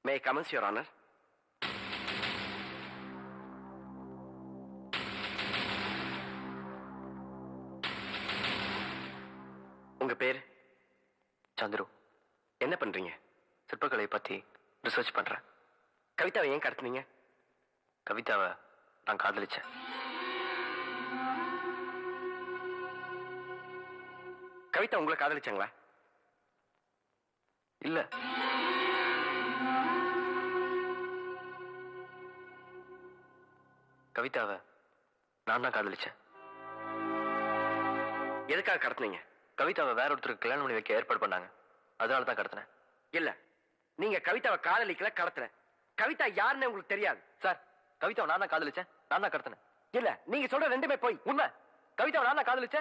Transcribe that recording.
May comments your honour. உங்க பேர்? சந்துரு. என்ன பண்றீங்க? சிற்பக்கலை பத்தி ரிசர்ச் பண்றேன். கவிதாவை ஏன் கடத்துனீங்க? கவிதாவை நான் காதலிச்சேன். கவிதா உங்களை காதலிச்சாங்களா? இல்ல. கவிதாவை நான் தான் காதலிச்சேன். எதுக்காக கடத்துனீங்க? கவிதாவை வேற ஒருத்தருக்கு கல்யாணம் பண்ணி வைக்க ஏற்பாடு பண்ணாங்க, அதனால தான் கடத்தினேன். இல்ல, நீங்க கவிதாவை காதலிக்கல, கடத்துன. கவிதா யாருன்னு உங்களுக்கு தெரியாது சார். கவிதாவை நான் தான் காதலிச்சேன், நான் தான் கடத்தினேன். இல்ல, நீங்க சொல்ற ரெண்டுமே போய். உண்மை. கவிதாவை நான் தான் காதலிச்சேன்.